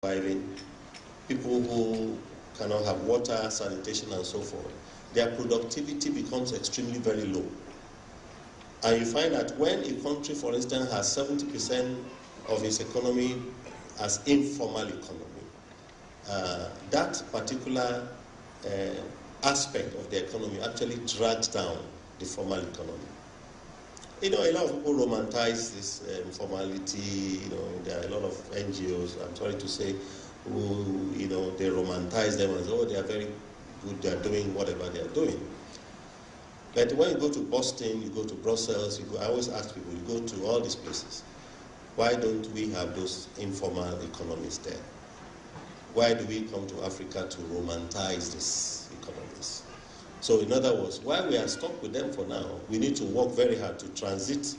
surviving, people who cannot have water, sanitation, and so forth, their productivity becomes extremely very low. And you find that when a country, for instance, has 70% of its economy as informal economy, that particular aspect of the economy actually drags down the formal economy. You know, a lot of people romanticize this informality. You know, there are a lot of NGOs, I'm sorry to say, who, you know, they romanticize them as, oh, they are very good, they are doing whatever they are doing. But when you go to Boston, you go to Brussels, I always ask people, you go to all these places, why don't we have those informal economies there? Why do we come to Africa to romanticize these economies? So in other words, while we are stuck with them for now, we need to work very hard to transit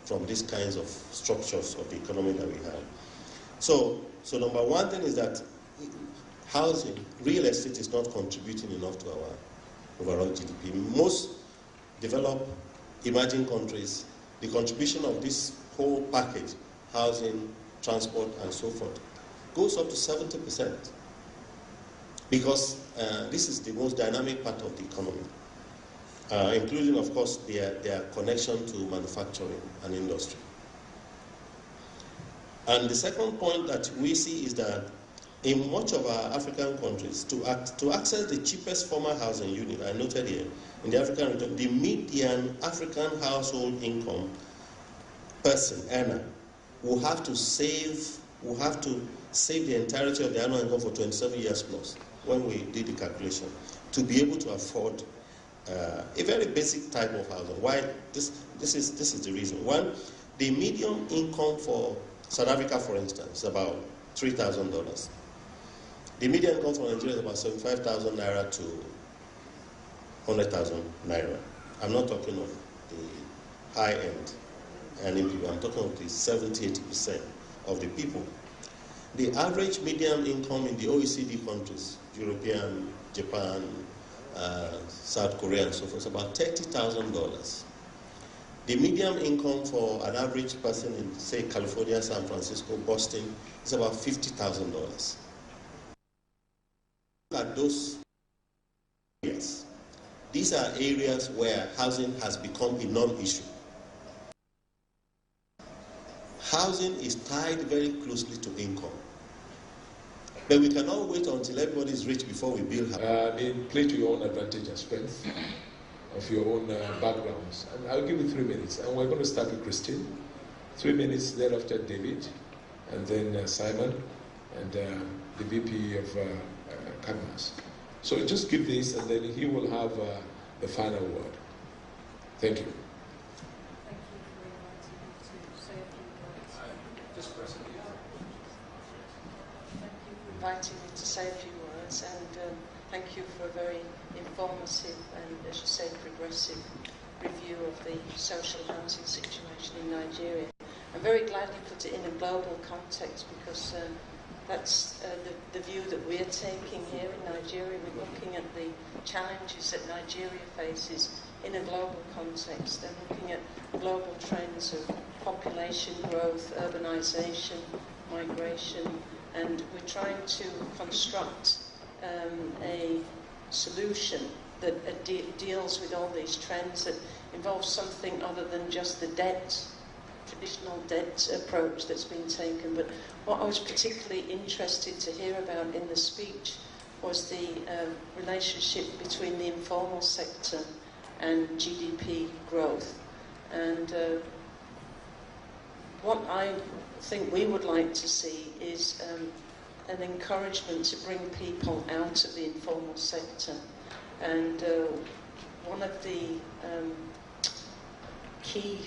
from these kinds of structures of the economy that we have. So number one thing is that housing, real estate is not contributing enough to our overall GDP. Most developed emerging countries, the contribution of this whole package, housing, transport, and so forth, goes up to 70%. Because this is the most dynamic part of the economy, including, of course, their connection to manufacturing and industry. And the second point that we see is that in much of our African countries, to access the cheapest formal housing unit, I noted here, in the African region, the median African household income person, earner, will have to save the entirety of the annual income for 27 years plus, when we did the calculation, to be able to afford a very basic type of housing. Why? This is the reason. One, the median income for South Africa, for instance, is about $3,000. The median income for Nigeria is about 75,000 naira to 100,000 naira. I'm not talking of the high end earning people. I'm talking of the 70–80% of the people. The average median income in the OECD countries, European, Japan, South Korea, and so forth, is about $30,000. The median income for an average person in, say, California, San Francisco, Boston, is about $50,000. At those areas, these are areas where housing has become a non-issue. Housing is tied very closely to income. But we cannot wait until everybody is rich before we build housing. Play to your own advantage and strength of your own backgrounds. And I'll give you 3 minutes. And we're going to start with Christine. 3 minutes, thereafter David, and then Simon, and the VP of Cadmas. So just give this, and then he will have the final word. Thank you. Inviting me to say a few words, and thank you for a very informative and, as you say, progressive review of the social housing situation in Nigeria. I'm very glad you put it in a global context, because that's the view that we're taking here in Nigeria. We're looking at the challenges that Nigeria faces in a global context, and looking at global trends of population growth, urbanization, migration, and we're trying to construct a solution that deals with all these trends, that involves something other than just the traditional debt approach that's been taken. But what I was particularly interested to hear about in the speech was the relationship between the informal sector and GDP growth. And what I think we would like to see is an encouragement to bring people out of the informal sector. And one of the key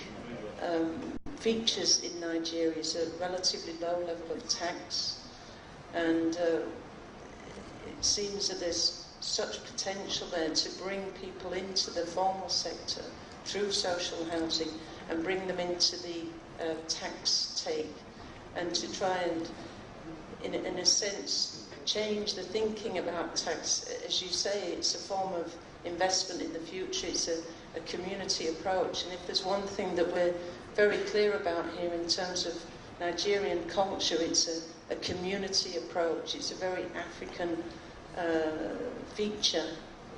features in Nigeria is a relatively low level of tax, and it seems that there's such potential there to bring people into the formal sector through social housing and bring them into the tax take, and to try and, in a sense, change the thinking about tax. As you say, it's a form of investment in the future. It's a community approach. And if there's one thing that we're very clear about here in terms of Nigerian culture, it's a community approach. It's a very African feature,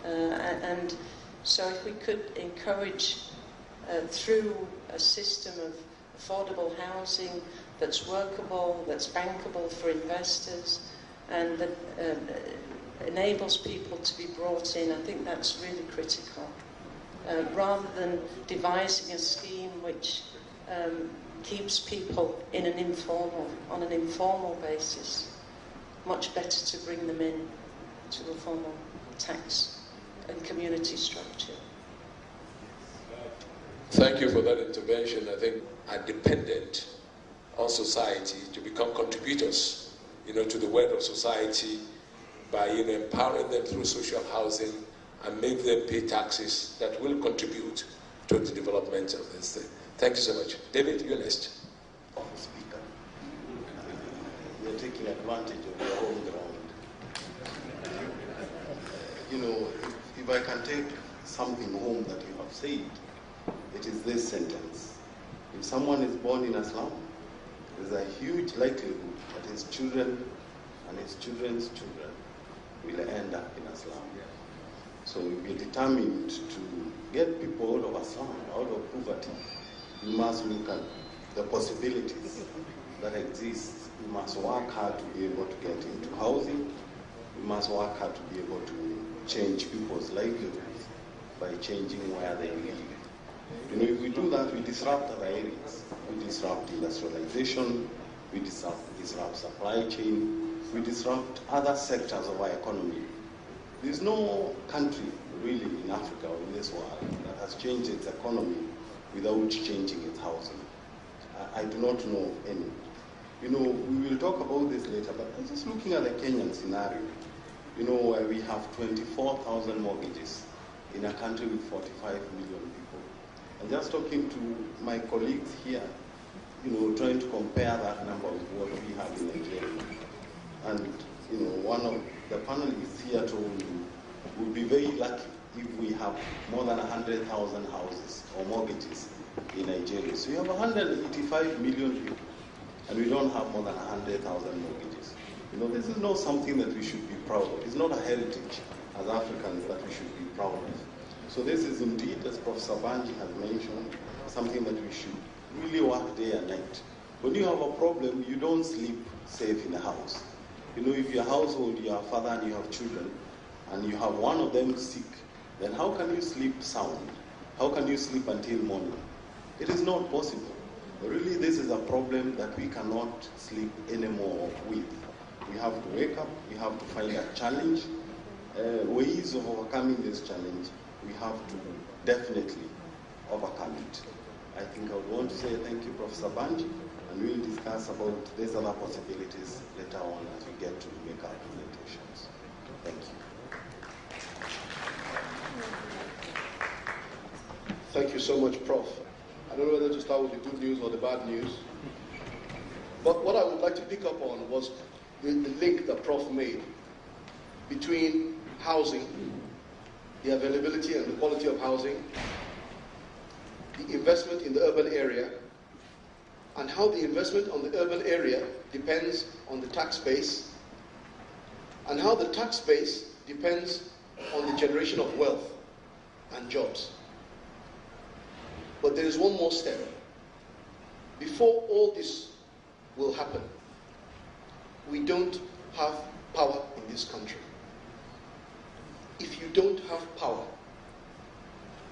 and so if we could encourage through a system of affordable housing that's workable, that's bankable for investors, and that enables people to be brought in, I think that's really critical. Rather than devising a scheme which keeps people in on an informal basis, much better to bring them in to a formal tax and community structure. Thank you for that intervention. I think are dependent on society to become contributors, to the wealth of society by, empowering them through social housing and make them pay taxes that will contribute to the development of this thing. Thank you so much. David, you're next. Speaker, you're taking advantage of your home ground. If I can take something home that you have said, it is this sentence. If someone is born in a slum, there's a huge likelihood that his children and his children's children will end up in a slum. So if you're determined to get people out of a slum, out of poverty, you must look at the possibilities that exist. You must work hard to be able to get into housing. You must work hard to be able to change people's livelihoods by changing where they live. If we do that, we disrupt other areas. We disrupt industrialization, we disrupt supply chain, we disrupt other sectors of our economy. There's no country really in Africa or in this world that has changed its economy without changing its housing. I do not know of any. We will talk about this later, but I'm just looking at the Kenyan scenario, where we have 24,000 mortgages in a country with 45 million people. And just talking to my colleagues here, trying to compare that number with what we have in Nigeria. And, one of the panelists here told you we'll be very lucky if we have more than 100,000 houses or mortgages in Nigeria. So you have 185 million people, and we don't have more than 100,000 mortgages. This is not something that we should be proud of. It's not a heritage as Africans that we should be proud of. So this is indeed, as Professor Banji has mentioned, something that we should really work day and night. When you have a problem, you don't sleep safe in a house. If your household, you have a father and you have children, and you have one of them sick, then how can you sleep sound? How can you sleep until morning? It is not possible. Really, this is a problem that we cannot sleep anymore with. We have to wake up, we have to find a challenge, ways of overcoming this challenge. We have to definitely overcome it. I think I would want to say thank you, Professor Banji, and we'll discuss about these other possibilities later on as we get to make our presentations. Thank you. Thank you so much, Prof. I don't know whether to start with the good news or the bad news, but what I would like to pick up on was the link that Prof made between housing, the availability and the quality of housing, the investment in the urban area, and how the investment on the urban area depends on the tax base, and how the tax base depends on the generation of wealth and jobs. But there is one more step. Before all this will happen, we don't have power in this country. If you don't have power,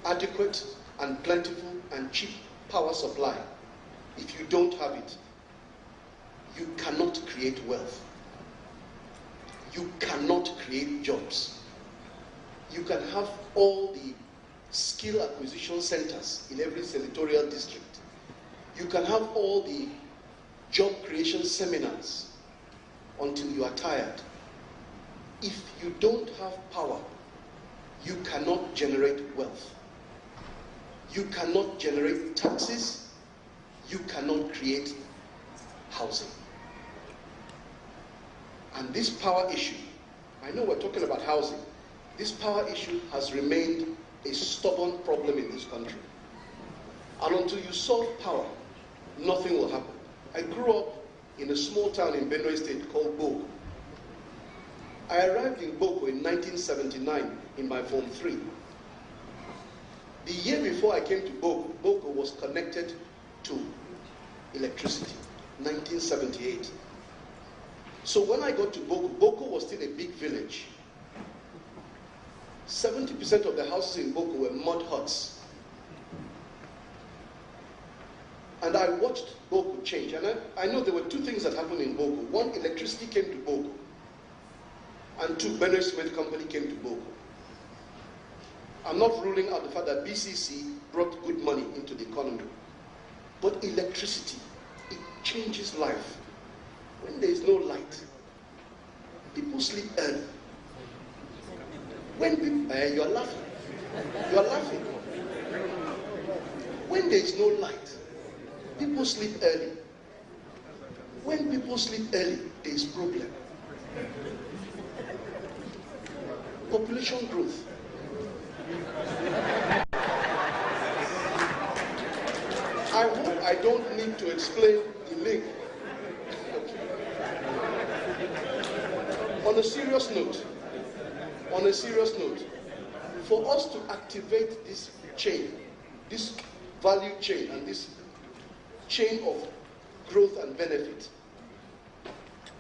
adequate and plentiful and cheap power supply, if you don't have it, you cannot create wealth. You cannot create jobs. You can have all the skill acquisition centers in every senatorial district. You can have all the job creation seminars until you are tired. If you don't have power, you cannot generate wealth. You cannot generate taxes. You cannot create housing. And this power issue, I know we're talking about housing, this power issue has remained a stubborn problem in this country. And until you solve power, nothing will happen. I grew up in a small town in Benue State called Boko. I arrived in Boko in 1979 in my Form 3. The year before I came to Boko, Boko was connected to electricity, 1978. So when I got to Boko, Boko was still a big village. 70% of the houses in Boko were mud huts. And I watched Boko change. And I know there were two things that happened in Boko. One, electricity came to Boko. And two, Benue Cement Company came to Boko. I'm not ruling out the fact that BCC brought good money into the economy. But electricity, it changes life. When there is no light, people sleep early. When people, you are laughing. You are laughing. When there is no light, people sleep early. When people sleep early, there is problem. Population growth. I hope I don't need to explain the link. On a serious note, for us to activate this chain, this value chain, and this chain of growth and benefit,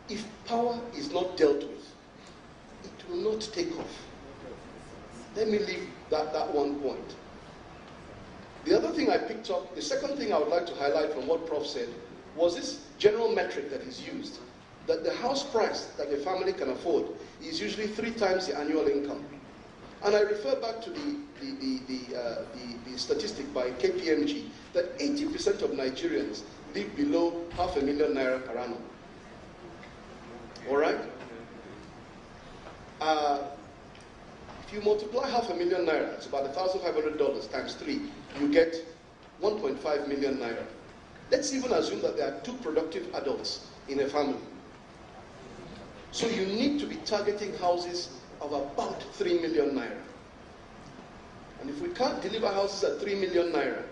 if power is not dealt with, it will not take off. Let me leave that one point. The other thing I picked up, the second thing I would like to highlight from what Prof said, was this general metric that is used, that the house price that a family can afford is usually 3 times the annual income. And I refer back to the statistic by KPMG that 80% of Nigerians live below $500,000 naira per annum. All right? If you multiply $500,000 naira, it's about $1,500 times 3, you get 1.5 million naira. Let's even assume that there are 2 productive adults in a family. So you need to be targeting houses of about 3 million naira. And if we can't deliver houses at 3 million naira,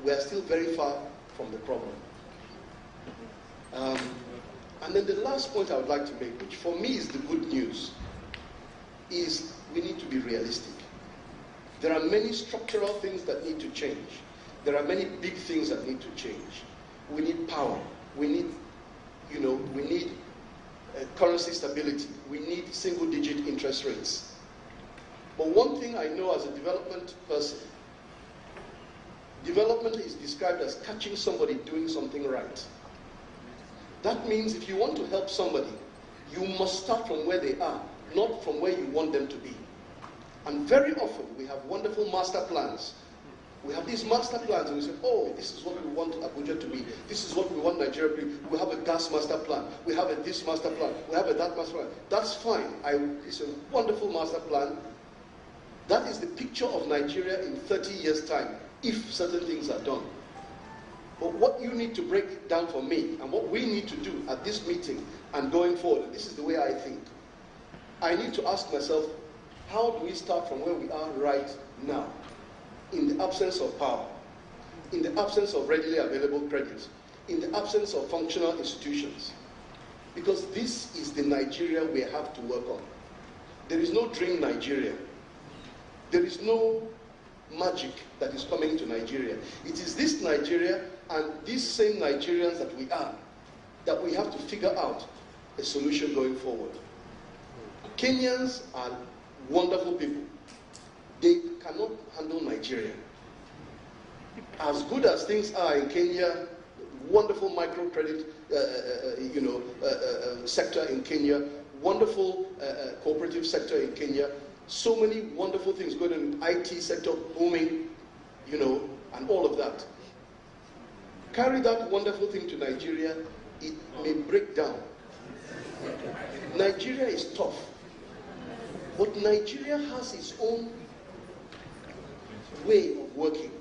we are still very far from the problem. And then the last point I would like to make, which for me is the good news, is we need to be realistic. There are many structural things that need to change. There are many big things that need to change. We need power. We need, we need currency stability. We need single-digit interest rates. But one thing I know as a development person, development is described as catching somebody doing something right. That means if you want to help somebody, you must start from where they are, not from where you want them to be. And very often we have wonderful master plans. We have these master plans and we say, oh, this is what we want Abuja to be. This is what we want Nigeria to be. We have a gas master plan. We have a this master plan. We have a that master plan. That's fine. It's a wonderful master plan. That is the picture of Nigeria in 30 years' time, if certain things are done. But what you need to break down for me, and what we need to do at this meeting and going forward, and this is the way I think, I need to ask myself, how do we start from where we are right now, in the absence of power, in the absence of readily available credit, in the absence of functional institutions? Because this is the Nigeria we have to work on. There is no dream Nigeria. There is no magic that is coming to Nigeria. It is this Nigeria and these same Nigerians that we have to figure out a solution going forward. Kenyans are wonderful people. They cannot handle Nigeria. As good as things are in Kenya, wonderful microcredit sector in Kenya, wonderful cooperative sector in Kenya, so many wonderful things going on in the IT sector, booming, and all of that. Carry that wonderful thing to Nigeria, it may break down. Nigeria is tough, but Nigeria has its own way of working.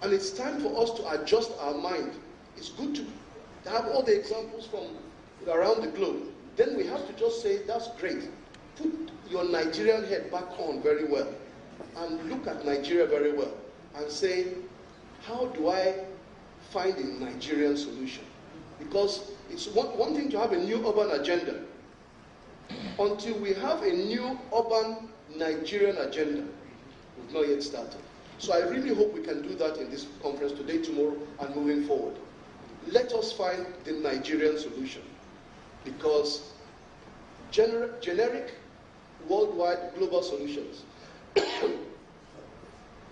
And it's time for us to adjust our mind. It's good to have all the examples from around the globe. Then we have to just say, that's great. Put your Nigerian head back on very well and look at Nigeria very well and say, how do I find a Nigerian solution? Because it's one thing to have a new urban agenda. Until we have a new urban Nigerian agenda, we've not yet started. So I really hope we can do that in this conference today, tomorrow, and moving forward. Let us find the Nigerian solution, because generic, worldwide, global solutions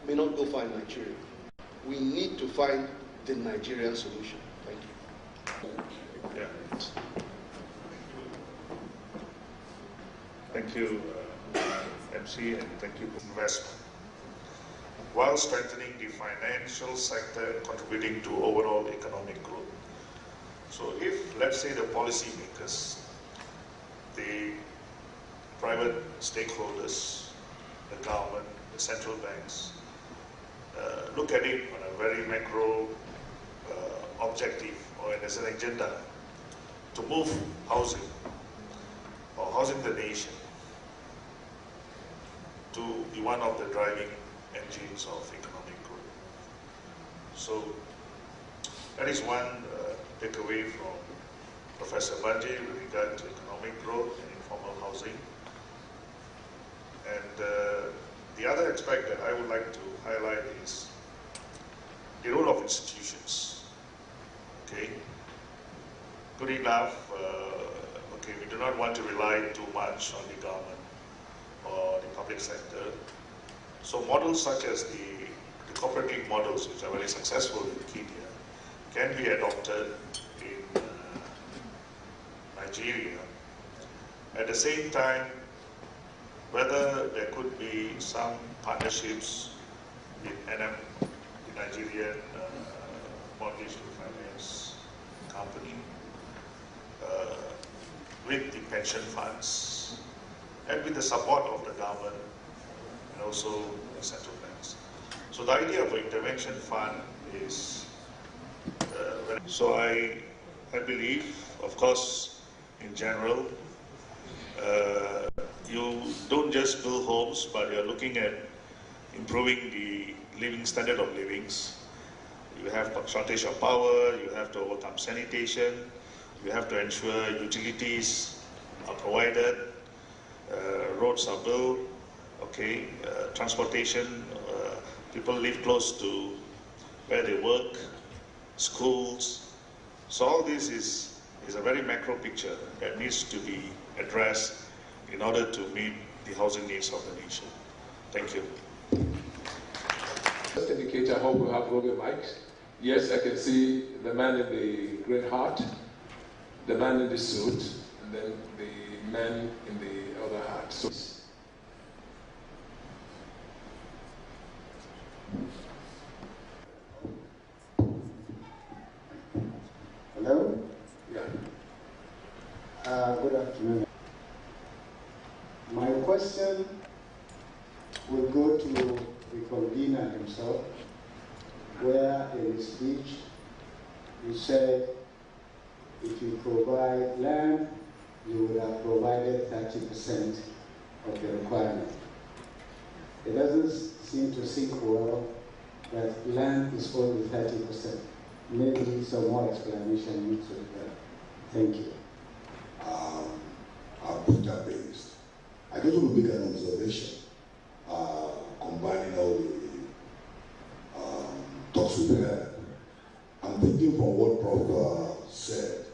may not go find Nigeria. We need to find the Nigerian solution. Thank you. Yeah. Thank you, MC, and thank you for investment, while strengthening the financial sector, contributing to overall economic growth. So if, let's say, the policymakers, the private stakeholders, the government, the central banks, look at it on a very macro objective, or as an agenda to move housing or housing the nation to be one of the driving engines of economic growth. So that is one takeaway from Professor Banje with regard to economic growth and informal housing. And the other aspect that I would like to highlight is the role of institutions. Okay, good enough. Okay, we do not want to rely too much on the government or the public sector. So models such as the cooperative models, which are very successful in Kenya, can be adopted in Nigeria. At the same time, whether there could be some partnerships with NM, the Nigerian mortgage refinance company, with the pension funds, and with the support of the government, and also the central banks. So the idea of an intervention fund is, so I believe, of course, in general, you don't just build homes, but you're looking at improving the living standard of livings. You have shortage of power, you have to overcome sanitation, you have to ensure utilities are provided, roads are built, okay, transportation, people live close to where they work, schools. So all this is a very macro picture that needs to be addressed in order to meet the housing needs of the nation. Thank you. Just indicator, I hope we have roving mics. Yes, I can see the man in the green hat, the man in the suit, and then the man in the other hat. So, hello? yeah. Good afternoon. My question will go to the convener himself, where in his speech you said if you provide land, you would have provided 30% of the requirement. It doesn't seem to sink well that land is only 30%. Maybe some more explanation needs to be done. Thank you. Abuja-based. I just want to make an observation, combining all the talks we've had. I'm thinking from what Prof. said,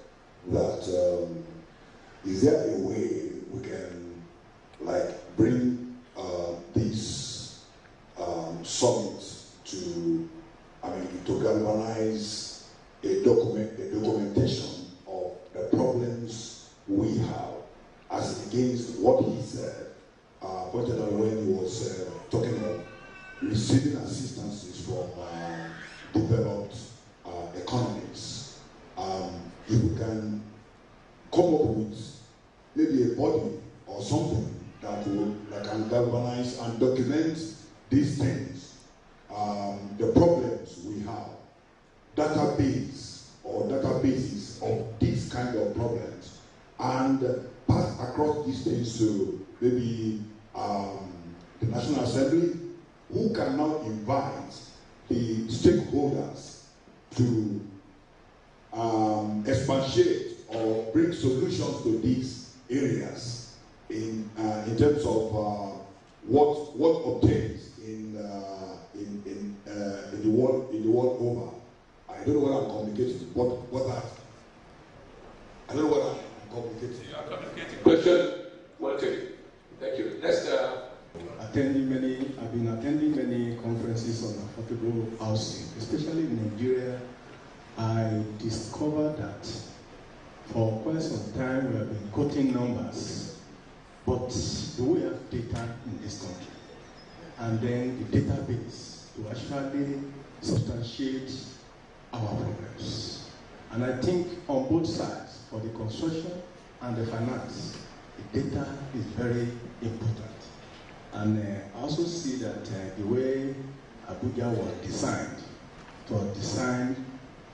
that is there a way we can bring these summits to galvanize a documentation of the problems we have, as against what he said, particularly when he was talking about receiving assistances from developed economies. If we can come up with maybe a body or something that can galvanize and document these things, the problems we have, databases of these kind of problems, and pass across these things to maybe the National Assembly, who can now invite the stakeholders to expatiate or bring solutions to these areas in terms of what obtains in the world over. I don't know what I'm communicating. I don't know what I'm communicating. You are communicating. Question. One take. Thank you. Next. I've been attending many conferences on affordable housing, especially in Nigeria. I discovered that for quite some time we have been quoting numbers, but do we have data in this country? And then the database to actually substantiate our progress. And I think on both sides, for the construction and the finance, the data is very important. And I also see that the way Abuja was designed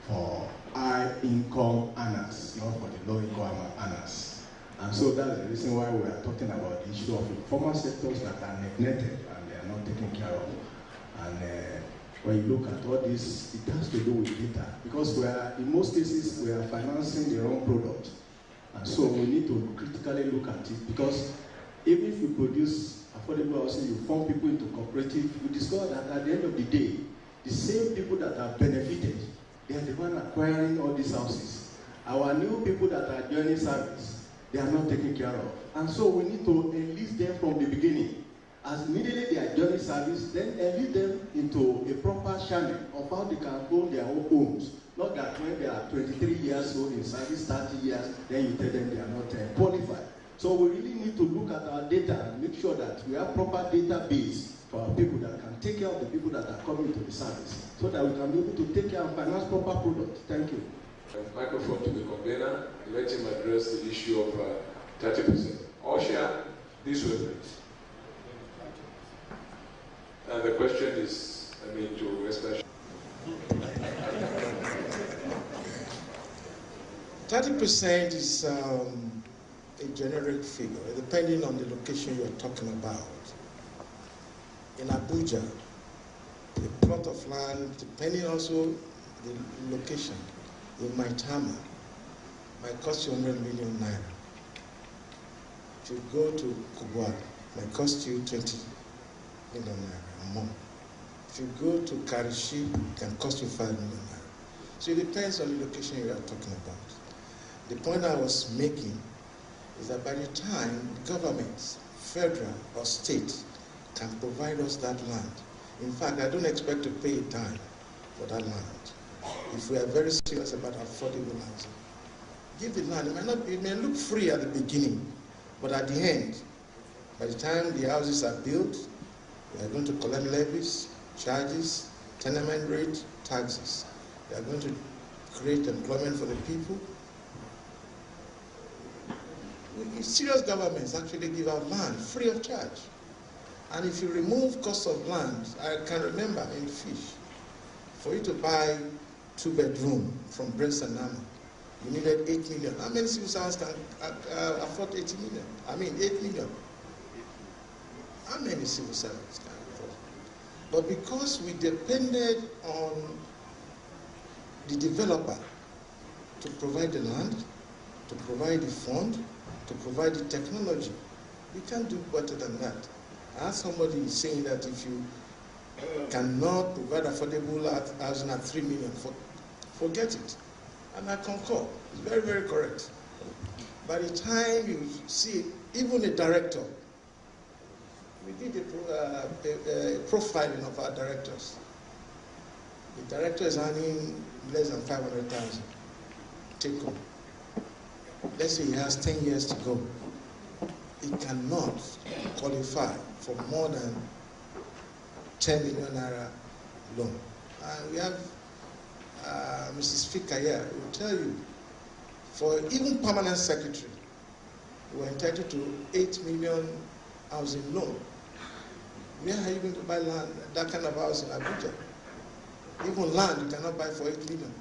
for high-income earners, not for the low-income earners. And so that's the reason why we are talking about the issue of informal sectors that are neglected and they are not taken care of. And when you look at all this, it has to do with data, because in most cases, we are financing the wrong product. And so we need to critically look at it, because even if you produce affordable housing, you form people into cooperative, you discover that at the end of the day, the same people that are benefited, they are the one acquiring all these houses. Our new people that are joining service, they are not taken care of. And so we need to enlist them from the beginning. As immediately they are joining service, then enlist them into a proper channel of how they can own their own homes. Not that when they are 23 years old in service, 30 years, then you tell them they are not qualified. So we really need to look at our data and make sure that we have proper database for our people that can take care of the people that are coming to the service, so that we can be able to take care and finance proper products. Thank you. Microphone to the convener. Let him address the issue of 30%. Osha, this way, please. And the question is, to especially 30% is a generic figure, depending on the location you're talking about. In Abuja, a plot of land, depending also the location, in Maitama, might cost you 100 million naira. If you go to Kubwa, it might cost you 20 million naira a month. If you go to Karishi, it can cost you 5 million naira. So it depends on the location you are talking about. The point I was making is that by the time the government, federal or state, can provide us that land, in fact, I don't expect to pay a dime for that land. If we are very serious about affordable housing, give the land. It may look free at the beginning, but at the end, by the time the houses are built, we are going to collect levies, charges, tenement rate, taxes. We are going to create employment for the people. Serious governments actually give out land free of charge. And if you remove cost of land, I can remember in Fish, for you to buy 2-bedroom from Brent and Nama, you needed 8 million. How many civil servants can afford 80 million? 8 million. How many civil servants can afford? But because we depended on the developer to provide the land, to provide the fund, to provide the technology, we can't do better than that. I heard somebody saying that if you cannot provide affordable housing at 3 million, forget it. And I concur. It's very, very correct. By the time you see even a director, we did a profiling of our directors. The director is earning less than 500,000 take home. Let's say he has 10 years to go. He cannot qualify for more than 10 million naira loan. And we have Mrs. Fika here who will tell you, for even permanent secretary, we are entitled to 8 million housing loan. Where are you going to buy land, that kind of house in Abuja? Even land you cannot buy for 8 million.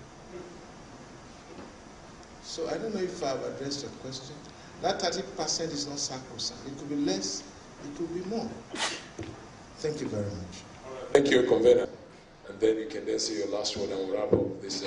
So I don't know if I've addressed your question. That 30% is not sacrosanct. It could be less, it could be more. Thank you very much. Thank you, Convener. And then you can then say your last word and we'll wrap up this